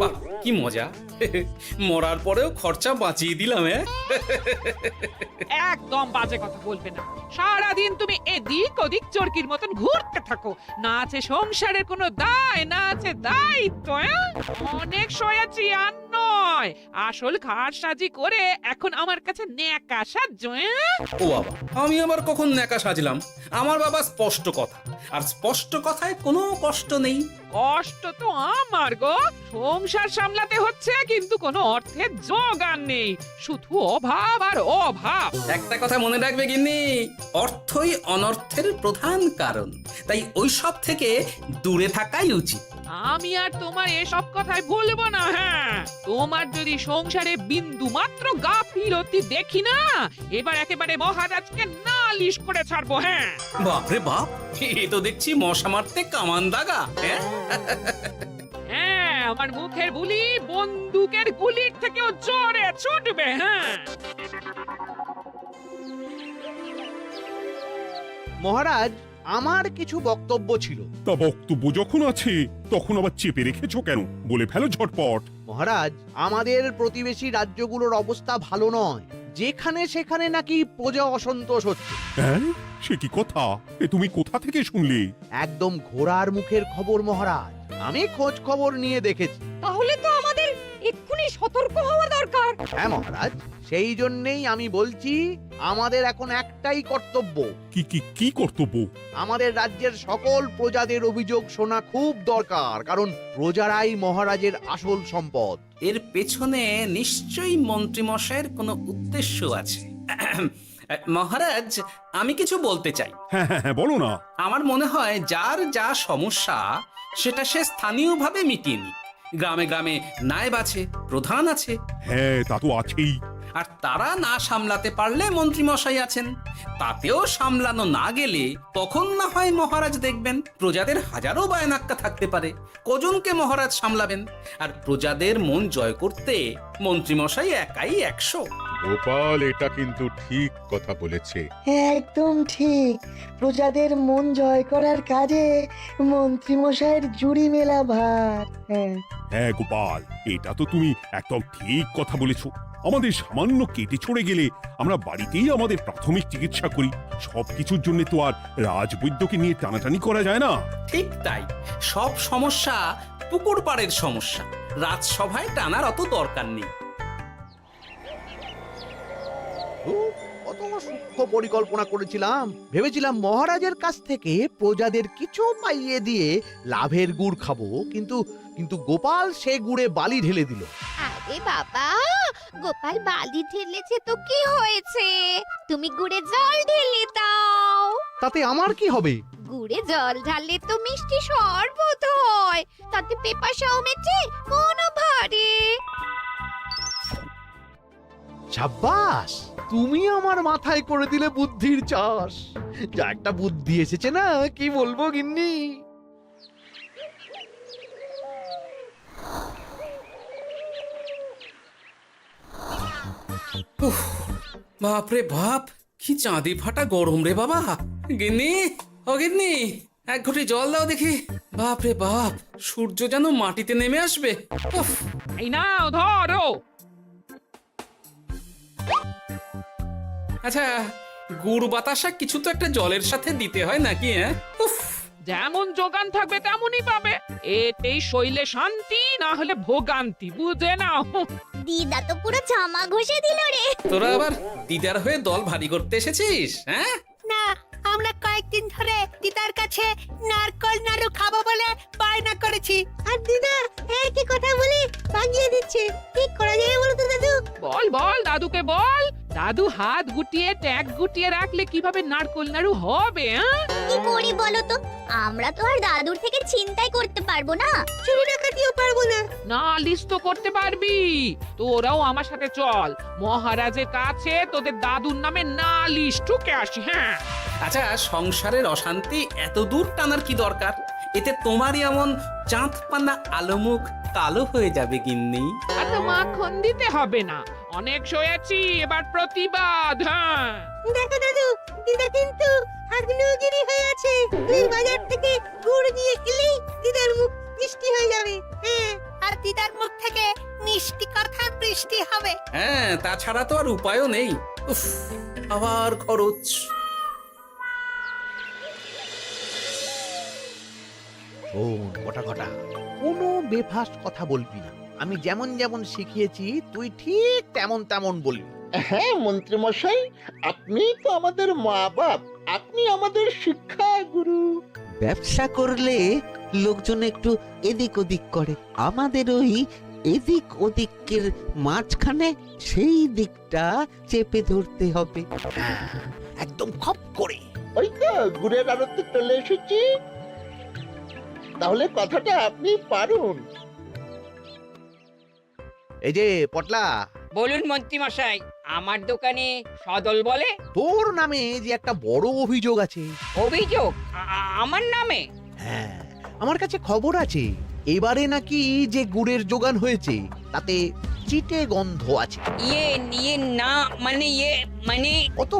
বাহ কি মজা মরার পরেও খরচা বাঁচিয়ে দিলাম। একদম বাজে কথা বলবে না। সারাদিন তুমি এদিক ওদিক চরকির মতন ঘুরতে থাকো, না আছে সংসারের কোনো দায়, না আছে দায়িত্ব। অনেক সয়াছি আর নয়, আসল খাট সাজি করে এখন আমার কাছে ন্যাকা সাহায্য। ও বাবা, আমি আবার কখন ন্যাকা সাজলাম? আমার বাবা স্পষ্ট কথা, আর স্পষ্ট কথায় কোনো কষ্ট নেই। কষ্ট তো আমার গো, সংসার সামলাতে হচ্ছে কিন্তু কোনো অর্থের জোগান নেই, শুধু অভাব আর অভাব। একটা কথা মনে রাখবে গিন্নি, অর্থই অনর্থের প্রধান কারণ, তাই ওই সব থেকে দূরে থাকাই উচিত। আমি আর তোমার এসব কথাই বলবো না। হ্যাঁ, তোমার যদি সংসারে বিন্দু মাত্র গাফিলতি দেখি না, এবার একেবারে মহারাজকে নালিশ করে ছাড়বো। হ্যাঁ বাপরে বাপ, এ তো দেখছি মশা মারতে কামান দাগা। হ্যাঁ, আমার মুখের বুলি বন্দুকের গুলির থেকেও জোরে ছুটবে। হ্যাঁ মহারাজ, আমার কিছু বক্তব্য ছিল। তা বক্তব্য যখন আছে তখন আবার চেপে রেখেছো কেন? বলে ফেলো ঝটপট। মহারাজ, আমাদের প্রতিবেশী রাজ্যগুলোর অবস্থা ভালো নয়, যেখানে সেখানে নাকি প্রজা অসন্তোষ হচ্ছে। হ্যাঁ, সে কি কথা? এ তুমি কোথা থেকে শুনলে? একদম ঘোড়ার মুখের খবর মহারাজ, আমি খোঁজ খবর নিয়ে দেখেছি। তাহলে তো আমাদের এক্ষুনি সতর্ক হওয়া দরকার। হ্যাঁ মহারাজ, সেই জন্যেই আমি বলছি আমাদের এখন একটাই কর্তব্য। কি কি কি কর্তব্য? আমাদের রাজ্যের সকল প্রজাদের অভিযোগ শোনা খুব দরকার, কারণ প্রজারাই মহারাজের আসল সম্পদ। এর পেছনে নিশ্চয়ই মন্ত্রীমশাইয়ের কোনো উদ্দেশ্য আছে। মহারাজ, আমি কিছু বলতে চাই। হ্যাঁ হ্যাঁ হ্যাঁ, বলো না। আমার মনে হয় যার যা সমস্যা সেটা সে স্থানীয়ভাবে মিটিয়ে নিক। গ্রামে গ্রামে নায়েব আছে, প্রধান আছে, হ্যাঁ তা তো আছেই। আর তারা না সামলাতে পারলে মন্ত্রীমশাই আছেন। তাতেও সামলানো না গেলে তখন না হয় মহারাজ দেখবেন। প্রজাদের হাজারো বায়নাক্কা থাকতে পারে, কজনকে মহারাজ সামলাবেন? আর প্রজাদের মন জয় করতে মন্ত্রীমশাই একাই 100। গোপাল এটা কিন্তু ঠিক কথা বলেছে। একদম ঠিক। প্রজাদের মন জয় করার কাজে মন্ত্রীমশাইয়ের জুড়ি মেলা ভার। হ্যাঁ হ্যাঁ গোপাল, এটা তো তুমি একদম ঠিক কথা বলেছো। আমাদের সামান্য কেটে ছড়ে গেলে আমরা বাড়িতেই আমাদের প্রাথমিক চিকিৎসা করি। সবকিছুর জন্য তো আর রাজবৈদ্যকে নিয়ে টানাটানি করা যায় না। ঠিক তাই, সব সমস্যা পুকুর পাড়ের সমস্যা, রাজসভায় টানার অত দরকার নেই। কত সূক্ষ্ম পরিকল্পনা করেছিলাম, ভেবেছিলাম মহারাজের কাছ থেকে প্রজাদের কিছু পাইয়ে দিয়ে লাভের গুড় খাবো, কিন্তু কিন্তু গোপাল সে গুড়ে বালি ঢেলে দিল। আরে বাবা, গোপাল বালি ঢেলেছে তো কি হয়েছে? তুমি গুড়ে জল ঢেলে দাও। তাতে আমার কি হবে? গুড়ে জল ঢাললে তো মিষ্টি শরবত হয়, তাতে পেপাসাও মেটে, মনও ভরে। সাব্বাস, তুমি আমার মাথায় করে দিলে বুদ্ধির চাষ। যা একটা বুদ্ধি এসেছে না, কি বলবো গিন্নি। উফ, বাপরে বাপ, কি চাঁদি ফাটা গরম রে বাবা। গিন্নি, ও গিন্নি, এক ঘটি জল দাও দেখি। বাপরে বাপ, সূর্য যেন মাটিতে নেমে আসবে। উফ, এই নাও ধরো। আচ্ছা, গুড় বাতাসা কিছু তো একটা জলের সাথে দিতে হয় নাকি? হ্যাঁ, উফ, যেমন যোগান থাকবে তেমনই পাবে। এতেই শৈলে শান্তি, না হলে ভোগান্তি, বুঝে নাও। দিদা তো পুরো জামা ঘষে দিল রে। তোরা আবার দিদার হয়ে দল ভারী করতে এসেছিস? হ্যাঁ না, আমরা কয়েকদিন ধরে দিদার কাছে নারকল নাড়ু খাবো বলে বায়না করেছি, আর দিদা একই কথা বলে ভাগিয়ে দিচ্ছে। কি করা যায় বলো তো দাদু? বল বল দাদুকে বল। দাদু হাত গুটিয়ে ট্যাগ গুটিয়ে রাখলে কিভাবে নারকোল নাড়ু হবে? কি করি বলো তো? আমরা তো আর দাদুর থেকে চিন্তাই করতে পারবো না। চুরি ডাকাতিও পারবো না। নালিশ তো করতে পারবি। তোরাও আমার সাথে চল, মহারাজের কাছে তোদের দাদুর নামে নালিশ ঠুকে আসি। হ্যাঁ, আচ্ছা, সংসারের অশান্তি এত দূর টানার কি দরকার? এতে তোমারই এমন চাঁদ পানা আলো মুখ কালো হয়ে যাবে গিন্নি। এত মাখন দিতে হবে না, অনেক সয়েছি, এবার প্রতিবাদ। হ্যাঁ, দেখো দাদু, দিদা কিন্তু আগ্নেয়গিরি হয়ে আছে। তুই বাজার থেকে গুড় নিয়ে এলেই দিদার মুখ মিষ্টি হয়ে যাবে। হ্যাঁ, আর দিদার মুখ থেকে মিষ্টি কথার বৃষ্টি হবে। হ্যাঁ, তাছাড়া তো আর উপায়ও নেই। উফ, আবার খরচ। শোন কটা কটা, কোনো বেফাস কথা বলবি না। আমি যেমন যেমন শিখিয়েছি তুই ঠিক তেমন তেমন বলবি। হ্যাঁ মন্ত্রী মশাই, আপনি তো আমাদের মা বাপ, আপনি আমাদের শিক্ষা গুরু। ব্যবসা করলে লোকজন একটু এদিক ওদিক করে, আমাদের ওই এদিক ওদিকের মাঝখানে সেই দিকটা চেপে ধরতে হবে। হ্যাঁ, একদম খপ করে। ওই তো গুড়ের আড়তে চলে এসেছি, তাহলে কথাটা আপনি পারুন। এই যে পটলা, বলুন মন্ত্রী মশাই, আমার দোকানে সদল বলে তোর নামে যে একটা বড় অভিযোগ আছে। অভিযোগ আমার নামে? হ্যাঁ, আমার কাছে খবর আছে এবারে নাকি যে গুড়ের যোগান হয়েছে তাতে চিটে গন্ধ আছে। ইয়ে না মানে অত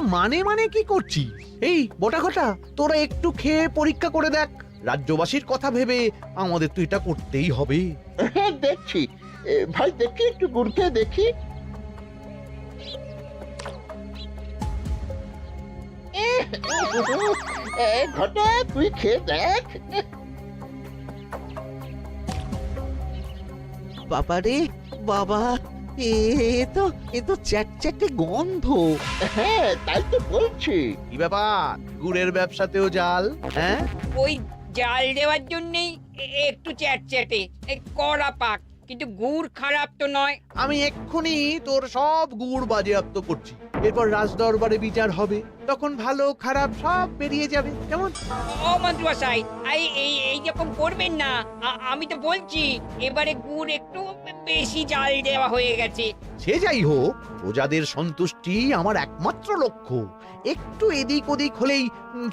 মানে কি করছি? এই বটা ঘটা, তোরা একটু খেয়ে পরীক্ষা করে দেখ। রাজ্যবাসীর কথা ভেবে আমাদের তো এটা করতেই হবে। হ্যাঁ দেখছি, ভাই দেখি একটু গুড় খেয়ে দেখি। ঘটা তুই খেয়ে দেখ। বাবারে বাবা, এ তো চ্যাটচ্যাটে গন্ধ। হ্যাঁ তাই তো বলছি। কি ব্যাপার, গুড়ের ব্যবসাতেও জাল? হ্যাঁ, ওই জাল দেওয়ার জন্যই একটু চ্যাটচ্যাটে, কড়া পাক, কিন্তু গুড় খারাপ তো নয়। আমি এক্ষুনি তোর সব গুড় বাজেয়াপ্ত করছি। এরপর রাজদরবারে বিচার হবে, তখন ভালো খারাপ সব বেরিয়ে যাবে। কেমন? ও মন্ত্রী মশাই, এই রকম করবেন না। আমি তো বলছি এবারে গুড় একটু বেশি জাল দেওয়া হয়ে গেছে। সে যাই হোক, প্রজাদের সন্তুষ্টি আমার একমাত্র লক্ষ্য। একটু এদিক ওদিক হলেই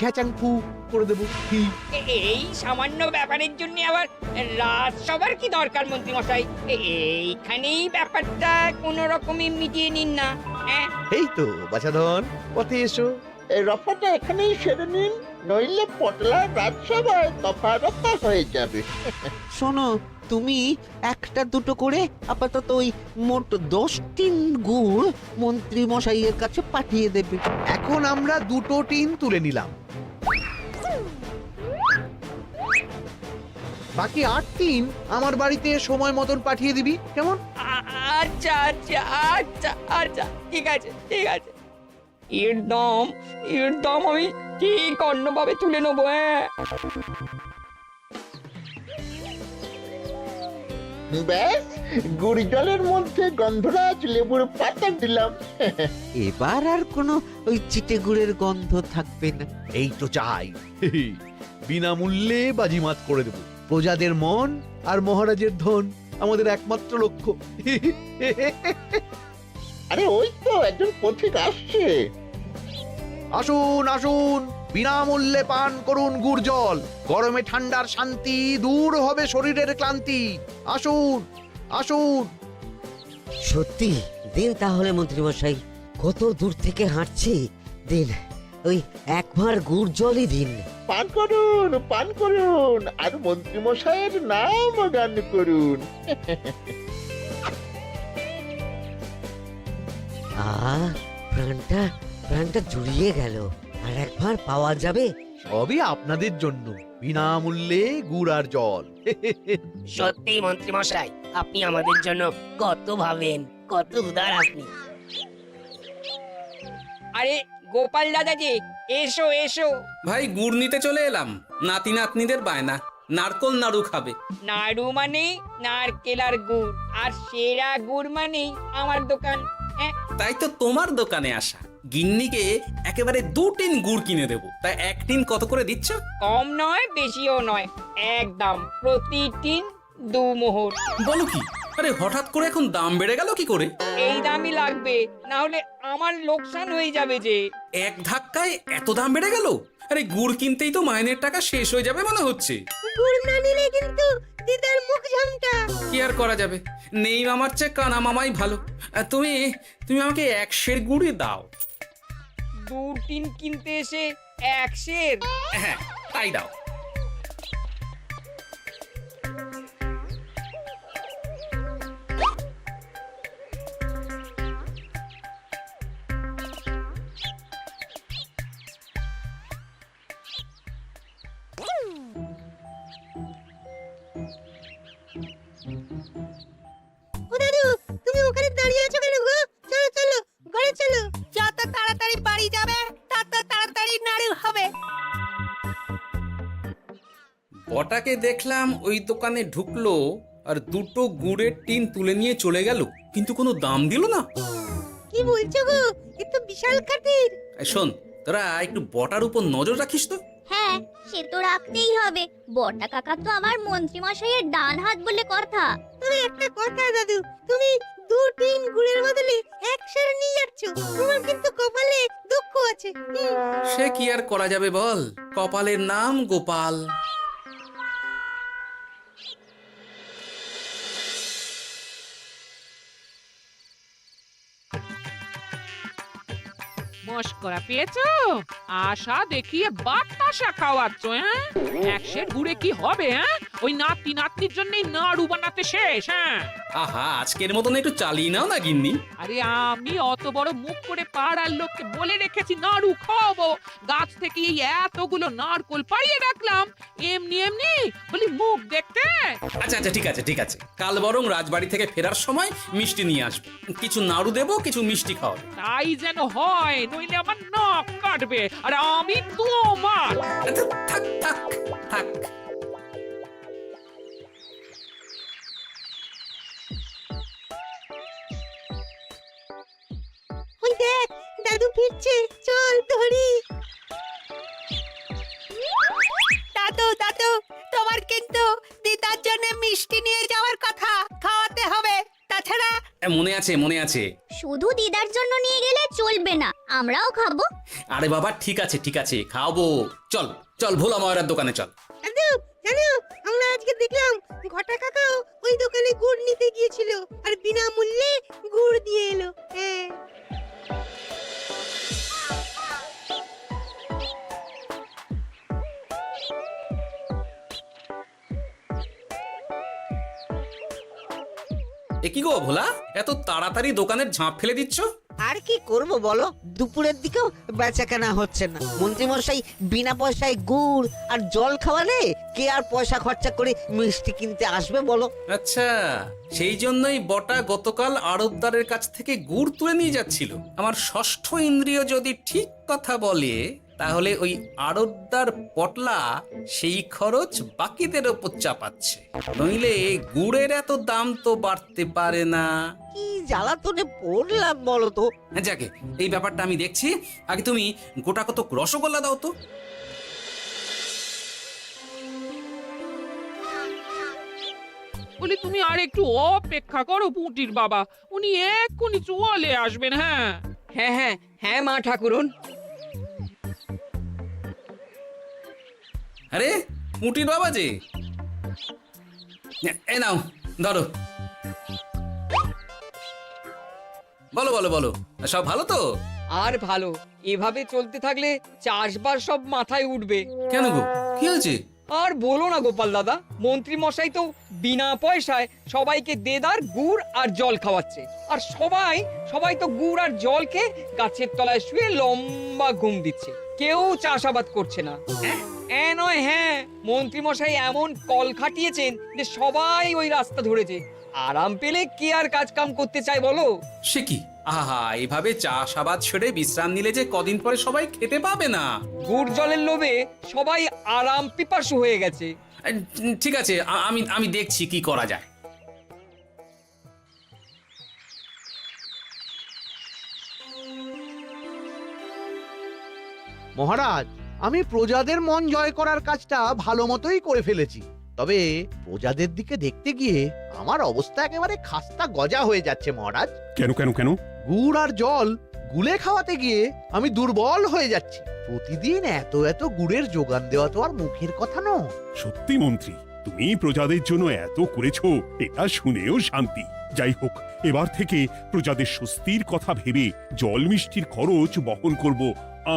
ঘ্যাচাংফু করে দেবো। কি এই সামান্য ব্যাপারের জন্য আবার রাজসভার কি দরকার মন্ত্রী মশাই? এইখানেই ব্যাপারটা কোন রকমে মিটিয়ে নিন না। হ্যাঁ, এই তো বাছাধন, পথে এসো। এই রফাটা এখানেই সেরে নিন, নইলে পটলা রাজসভায় দফা রফা হয়ে যাবে। শোনো, তুমি একটা দুটো করে আপাতত ওই মোট 10 টিন গুড় মন্ত্রী মশাইয়ের কাছে পাঠিয়ে দেবে। এখন আমরা 2 টিন তুলে নিলাম, বাকি 8 টিন আমার বাড়িতে সময় মতন পাঠিয়ে দিবি। কেমন? আচ্ছা আচ্ছা আচ্ছা আচ্ছা, ঠিক আছে ঠিক আছে। এর দাম আমি ঠিক অন্যভাবে তুলে নেবো। হ্যাঁ, ব্যাস, গুড় জলের মধ্যে গন্ধরাজ লেবুর পাতা দিলাম। এবার আর কোনো ওই চিটে গুড়ের গন্ধ থাকবে না। এই তো চাই। বিনামূল্যে বাজিমাত করে দেব। প্রজাদের মন আর মহারাজের ধন আমাদের একমাত্র লক্ষ্য। আরে ওই তো একজন পথিক আসছে। আসুন আসুন, বিনামূল্যে পান করুন গুড় জল। গরমে ঠান্ডার শান্তি, দূর হবে শরীরের ক্লান্তি। আসুন আসুন। সত্যি দিন তাহলে মন্ত্রী মশাই, কত দূর থেকে হাঁটছি, দিন ওই একবার গুড় জলই দিন। পান করুন আর মন্ত্রী মশাইয়ের নাম গান করুন। প্রাণটা জুড়িয়ে গেল। আর একবার পাওয়া যাবে? সবই আপনাদের জন্য, বিনামূল্যে গুড় আর জল। সত্যি মন্ত্রী মশাই, আপনি আমাদের জন্য কত ভাবেন, কত উদার আপনি। আরে গোপাল দাদা যে, এসো এসো। ভাই, গুড় নিতে চলে এলাম। নাতি নাতনিদের বায়না, নারকল নাড়ু খাবে। নাড়ু মানে নারকেল আর গুড়, আর সেরা গুড় মানেই আমার দোকান। হ্যাঁ, তাই তো তোমার দোকানে আসা। গিন্নিকে একেবারে 2 টিন গুড় কিনে দেবো। তাই 1 টিন কত করে দিচ্ছ? কম নয় বেশিও নয়, একদম প্রতি টিন 2 মোহর। বলো কি? আরে হঠাৎ করে এখন দাম বেড়ে গেল কি করে? এই দামই লাগবে, না হলে আমার লোকসান হয়ে যাবে যে। এক ধাক্কায় এত দাম বেড়ে গেল? আরে গুড় কিনতেই তো মাইনের টাকা শেষ হয়ে যাবে মনে হচ্ছে। গুড় না নিলে কিন্তু দিদার মুখ ঝামটা। কি আর করা যাবে, নেই মামার চেয়ে কানা মামাই ভালো। তুমি আমাকে 1 সের গুড়ই দাও। 2 টিন কিনতে এসে 1 সের? হ্যাঁ, তাই দাও। ও দাদু, তুমি ওখানে দাঁড়িয়ে আছো কেন গো? চলো চলো, ঘরে চলো। যত তাড়াতাড়ি বাড়ি যাবে তত তাড়াতাড়ি নাড়ু হবে। বটাকে দেখলাম ওই দোকানে ঢুকলো আর দুটো গুড়ের টিন তুলে নিয়ে চলে গেল, কিন্তু কোনো দাম দিল না। কি বলছো গো? এ তো বিশাল খাতির। এই শোন, তোরা একটু বটার উপর নজর রাখিস তো। হ্যাঁ, সে তো রাখতেই হবে। বড়টা কাকা তো আমার মন্ত্রী মশাইয়ের ডান হাত বলে কথা। তবে একটা কথা দাদু, তুমি 2 টিন গুড়ের বদলে 1 সের নিয়ে যাচ্ছ। তোমার কিন্তু কপালে দুঃখ আছে। সে কি আর করা যাবে বল, কপালের নাম গোপাল। মস্করা পেয়েছো? আশা দেখিয়ে বাতাসা খাওয়াচ্ছ, হ্যাঁ? 1 সের গুড়ে কি হবে, হ্যাঁ? ওই নাতি নাতনির জন্যই নাড়ু বানাতে শেষ, হ্যাঁ? আহা, আজকের মতন একটু চালিয়ে নাও না গিন্নি। আরে আমি অত বড় মুখ করে পাড়ার লোককে বলে রেখেছি নাড়ু খাওয়াবো, গাছ থেকে এই এতগুলো নারকোল পাড়িয়ে রাখলাম, এমনি এমনি বলি মুখ দেখতে। আচ্ছা আচ্ছা, ঠিক আছে ঠিক আছে, কাল বরং রাজবাড়ি থেকে ফেরার সময় মিষ্টি নিয়ে আসবো। কিছু নাড়ু দেবো, কিছু মিষ্টি খাওয়াবো। তাই যেন হয়, নইলে আমার নাক কাটবে আর আমি তোমার। আচ্ছা, থাক থাক থাক। ওই দেখ, দাদু ফিরছে, চল ধরি। দাদু দাদু, তোমার কিন্তু দিদার জন্য মিষ্টি নিয়ে যাওয়ার কথা, খাওয়াতে হবে। তাছাড়া মনে আছে মনে আছে। শুধু দিদার জন্য নিয়ে গেলে চলবে না, আমরাও খাবো। আরে বাবা, ঠিক আছে ঠিক আছে, খাওয়াবো। চল চল, ভোলা ময়রার দোকানে চল। দাদু জানো, আমরা আজকে দেখলাম ঘটা কাকাও ওই দোকানে গুড় নিতে গিয়েছিল আর বিনামূল্যে গুড় দিয়ে এলো। হ্যাঁ, এ কি গো ভোলা, এত তাড়াতাড়ি দোকানের ঝাঁপ ফেলে দিচ্ছ? আর কি করব বলো, দুপুরের দিকেও বেচা কেনা হচ্ছে না। মন্ত্রীমশাই বিনা পয়সায় গুড় আর জল খাওয়ালে কে আর পয়সা খরচা করে মিষ্টি কিনতে আসবে বলো? আচ্ছা, সেই জন্যই বটা গতকাল আড়তদারের কাছ থেকে গুড় তুলে নিয়ে যাচ্ছিল। আমার ষষ্ঠ ইন্দ্রিয় যদি ঠিক কথা বলে, তাহলে ওই আড়তদার পটলা সেই খরচ বাকিদের ওপর চাপাচ্ছে। নইলে গুড়ের এত দাম তো বাড়তে পারে না। কি জ্বালাতনে পড়লাম বলো তো। যাকে, এই ব্যাপারটা আমি দেখছি। আগে তুমি গোটা কত রসগোল্লা দাও তো। বলি তুমি আর একটু অপেক্ষা করো পুঁটির বাবা, উনি এক্ষুনি চলে আসবেন। হ্যাঁ হ্যাঁ হ্যাঁ হ্যাঁ মা ঠাকুরন। আরে মুটির বাবা যে, এ নাও ধরো। বলো বলো বলো, সব ভালো তো? আর ভালো, এভাবে চলতে থাকলে চাষবাস সব মাথায় উঠবে। কেন গো, কি হয়েছে? আর বলো না গোপাল দাদা, মন্ত্রী মশাই তো বিনা পয়সায় সবাইকে দেদার গুড় আর জল খাওয়াচ্ছে। আর সবাই তো গুড় আর জলকে গাছের তলায় শুয়ে লম্বা ঘুম দিচ্ছে, কেউ চাষাবাদ করছে না। নয়, হ্যাঁ, মন্ত্রী মশাই এমন কল খাটিয়েছেন যে সবাই ওই রাস্তা ধরেছে। আরাম পেলে কে আর কাজ কাম করতে চায় বলো? সে কি, আহা, এভাবে চাষাবাদ ছেড়ে বিশ্রাম নিলে যে কদিন পরে সবাই খেতে পাবে না। গুড় জলের লোভে সবাই আরাম পিপাসু হয়ে গেছে। ঠিক আছে, আমি দেখছি কি করা যায়। মহারাজ, আমি প্রজাদের মন জয় করার কাজটা ভালো মতোই করে ফেলেছি। তবে প্রজাদের দিকে দেখতে গিয়ে আমার অবস্থা একেবারে খাস্তা গজা হয়ে যাচ্ছে মহারাজ। কেন কেন কেন? গুড় আর জল গুলে খাওয়াতে গিয়ে আমি দুর্বল হয়ে যাচ্ছি। প্রতিদিন এত এত গুড়ের যোগান দেওয়া তো আর মুখের কথা নয়। সত্যি মন্ত্রী, তুমি প্রজাদের জন্য এত করেছো, এটা শুনেও শান্তি। যাই হোক, এবার থেকে প্রজাদের স্বস্তির কথা ভেবে জল মিষ্টির খরচ বহন করব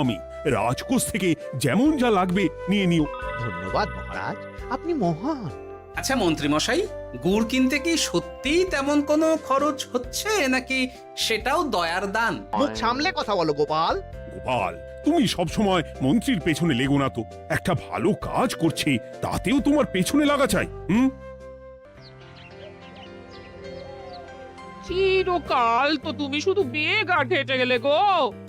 আমি। রাজকোষ থেকে যেমন যা লাগবে নিয়ে নিও। ধন্যবাদ মহারাজ, আপনি মহান। আচ্ছা মন্ত্রী মশাই, গুড় কিনতে কি সত্যিই তেমন কোনো খরচ হচ্ছে, নাকি সেটাও দয়ার দান? মুখ সামলে কথা বলো গোপাল। গোপাল, তুমি সবসময় মন্ত্রীর পেছনে লেগো না তো। একটা ভালো কাজ করছে, তাতেও তোমার পেছনে লাগা চাই। চিরকাল তো তুমি শুধু বেগার হেঁটে গেলে গো।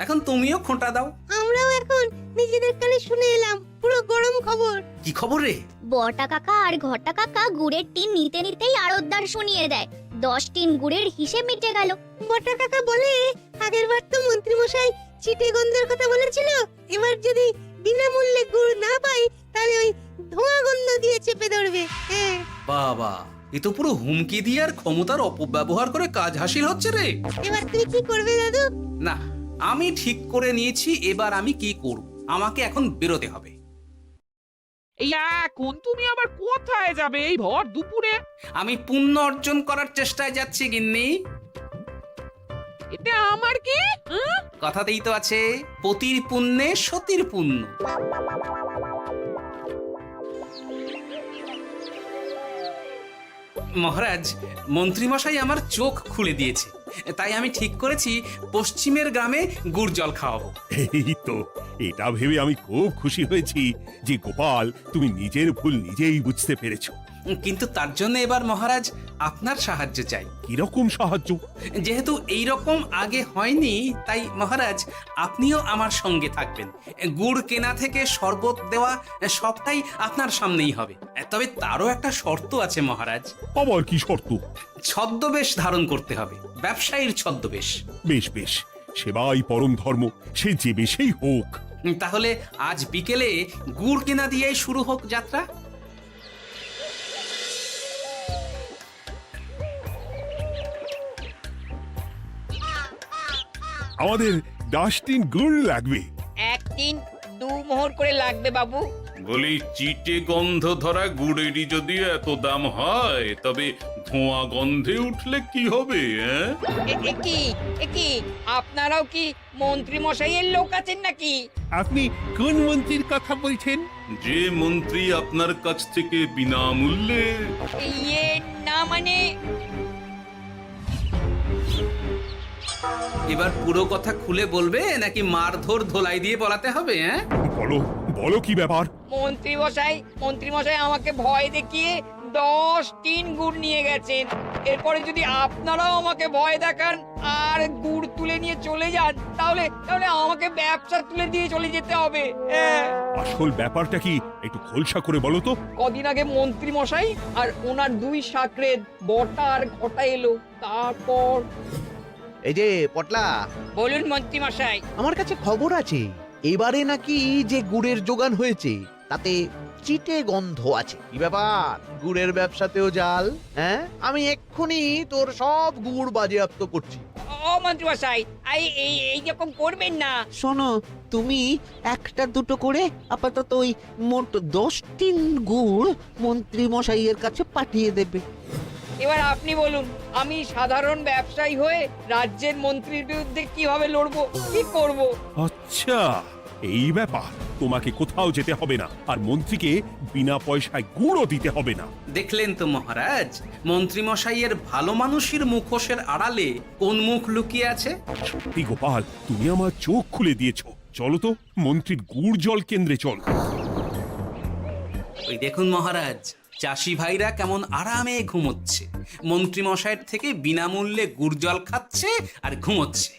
এখন তুমিও খোঁটা দাও। আমরাও এখন নিজেদের কানে শুনে এলাম পুরো গরম খবর। কি খবর রে? বটা কাকা আর ঘটা কাকা গুড়ের টিন নিতে নিতেই আড়তদার শুনিয়ে দেয় 10 টিন গুড়ের হিসেব মিটে গেল। বটা কাকা বলে আগের বার তো মন্ত্রী মশাই চিটে গন্ধের কথা বলেছিল, এবার যদি বিনামূল্যে গুড় না পাই তাহলে ওই ধোঁয়া গন্ধ দিয়ে চেপে ধরবে। হ্যাঁ, বাবা, এ তো পুরো হুমকি দিয়ে আর ক্ষমতার অপব্যবহার করে কাজ হাসিল হচ্ছে রে। এবার তুমি কি করবে দাদু? না, আমি ঠিক করে নিয়েছি এবার আমি কি করব। আমাকে এখন বেরোতে হবে। এই এখন তুমি আবার কোথায় যাবে এই ভর দুপুরে? আমি পুণ্য অর্জন করার চেষ্টায় যাচ্ছি গিন্নি। এতে আমার কি? কথাতেই তো আছে, পতির পুণ্যে সতীর পুণ্য। মহারাজ, মন্ত্রীমশাই আমার চোখ খুলে দিয়েছে, তাই আমি ঠিক করেছি পশ্চিমের গ্রামে গুড় জল খাওয়াবো। এই তো, এটা ভেবে আমি খুব খুশি হয়েছি যে গোপাল তুমি নিজের ভুল নিজেই বুঝতে পেরেছো। কিন্তু তার জন্য এবার মহারাজ আপনার সাহায্য চাই। কিরকম সাহায্য? যেহেতু এই রকম আগে হয়নি, তাই মহারাজ আপনিও আমার সঙ্গে থাকবেন। গুড় কেনা থেকে শরবত দেওয়া সবটাই আপনার সামনেই হবে। তবে তারও একটা শর্ত আছে মহারাজ। আবার কি শর্ত? ছদ্মবেশ ধারণ করতে হবে, ব্যবসায়ীর ছদ্মবেশ। বেশ বেশ, সেবাই পরম ধর্ম, সে যে বেশেই হোক। তাহলে আজ বিকেলে গুড় কেনা দিয়েই শুরু হোক যাত্রা। আমাদের 10 টিন গুড় লাগবে। 1 টিন 2 মোহর করে লাগবে বাবু। বলি, চিটে গন্ধ ধরা গুড়েরই যদি এত দাম হয়, তবে ধোঁয়া গন্ধে উঠলে কি হবে? একি আপনারাও কি মন্ত্রী মশাইয়ের লোক আছেন নাকি? আপনি কোন মন্ত্রীর কথা বলছেন? যে মন্ত্রী আপনার কাছ থেকে বিনামূল্যে। ইয়ে না মানে এবার পুরো কথা খুলে বলবে নাকি মারধর ধোলাই দিয়ে বলাতে হবে? বলো বলো, কি ব্যাপার? মন্ত্রী মশাই আমাকে ভয় দেখিয়ে 10 টিন গুড় নিয়ে গেছেন। এরপরে যদি আপনারাও আমাকে ভয় দেখান আর গুড় তুলে নিয়ে চলে যান, তাহলে আমাকে ব্যবসা তুলে দিয়ে চলে যেতে হবে। আসল ব্যাপারটা কি একটু খোলসা করে বলো তো। কদিন আগে মন্ত্রী মশাই আর ওনার 2 সাকরেদ বটা আর ঘটা এলো, তারপর। এই যে পটলা, বলুন মন্ত্রী মশাই। আমার কাছে খবর আছে এবারে নাকি যে গুড়ের যোগান হয়েছে তাতে চিটে গন্ধ আছে। কি ব্যাপার, গুড়ের ব্যবসাতেও জাল? হ্যাঁ, আমি এক্ষুনি তোর সব গুড় বাজেয়াপ্ত করছি। ও মন্ত্রী মশাই, এই রকম করবেন না। শোনো, তুমি 1-2 করে আপাতত ওই মোট 10 টিন গুড় মন্ত্রী মশাইয়ের কাছে পাঠিয়ে দেবে। এবার আপনি বলুন, আমি সাধারণ ব্যবসায়ী হয়ে রাজ্যের মন্ত্রীর বিরুদ্ধে কিভাবে লড়বো, কি করব? আচ্ছা, এই ব্যাপার। তোমাকে কোথাও যেতে হবে না, আর মন্ত্রীকে বিনা পয়সায় গুড়ও দিতে হবে না। দেখলেন তো মহারাজ, মন্ত্রী মশাইয়ের ভালো মানুষের মুখোশের আড়ালে কোন মুখ লুকিয়ে আছে। সত্যি গোপাল, তুমি আমার চোখ খুলে দিয়েছো। চলো তো মন্ত্রীর গুড় জল কেন্দ্রে চল। ওই দেখুন মহারাজ, চাষি ভাইরা কেমন আরামে ঘুমোচ্ছে, মন্ত্রী মশাইয়ের থেকে বিনামূল্যে গুড় জল খাচ্ছে আর ঘুমোচ্ছে।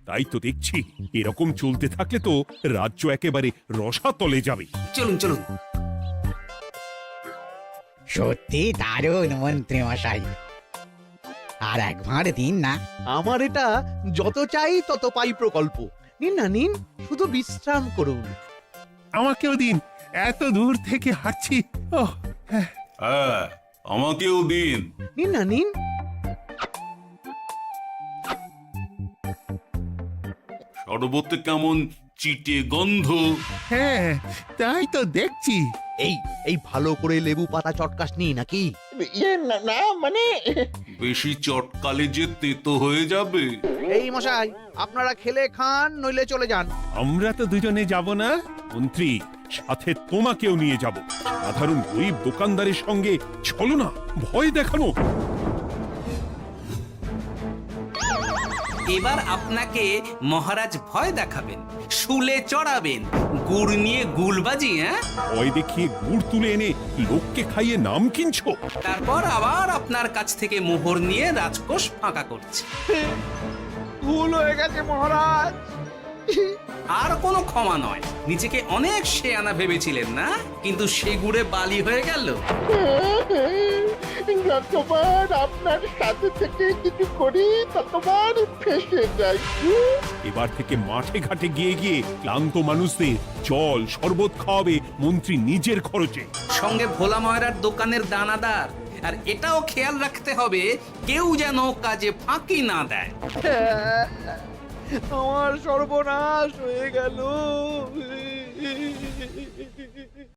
তাই তো দেখছি। এরকম চলতে থাকলে তো রাজ্য একেবারে রসাতলে যাবে। চলুন চলুন। সত্যি দারুণ মন্ত্রী মশাই, আর একবার দিন না। আমার এটা যত চাই তত পাই প্রকল্প। নিন না নিন, শুধু বিশ্রাম করুন। আমাকেও দিন, এত দূর থেকে হাঁটছি। হ্যাঁ, আমাকেও দিন। নিন না নিন। শরবতে কেমন চিটে গন্ধ। হ্যাঁ, তাই তো দেখছি। এই ভালো করে লেবু পাতা চটকাসনি নাকি? ইয়ে না মানে বেশি চটকালে যে তেতো হয়ে যাবে। এই মশাই, আপনারা খেলে খান, নইলে চলে যান। আমরা তো দুজনে যাব না মন্ত্রী, সাথে তোমাকেও নিয়ে যাব। সাধারণ গরিব দোকানদারের সঙ্গে চলো না, ভয় দেখানো। এবার আপনাকে মহারাজ ভয় দেখাবেন, শুলে চড়াবেন, গুড় নিয়ে গুলবাজি, হ্যাঁ? ভয় দেখিয়ে গুড় তুলে এনে লোককে খাইয়ে নাম কিনছো? তারপর আবার আপনার কাছ থেকে মোহর নিয়ে রাজকোষ ফাঁকা করছে। ভুল হয়ে গেছে মহারাজ। আর কোনো ক্ষমা নয়। নিজেকে অনেক শেয়ানা ভেবেছিলেন না, কিন্তু সে গুড়ে বালি হয়ে গেল। যতবার আপনার সাথে থেকে কিছু করি ততবার ফেসে যাই। এবার থেকে মাঠে ঘাটে গিয়ে গিয়ে ক্লান্ত মানুষদের জল শরবত খাওয়াবে মন্ত্রী নিজের খরচে। সঙ্গে ভোলা ময়রার দোকানের দানাদার। আর এটাও খেয়াল রাখতে হবে কেউ যেন কাজে ফাঁকি না দেয়। আমার সর্বনাশ হয়ে গেল।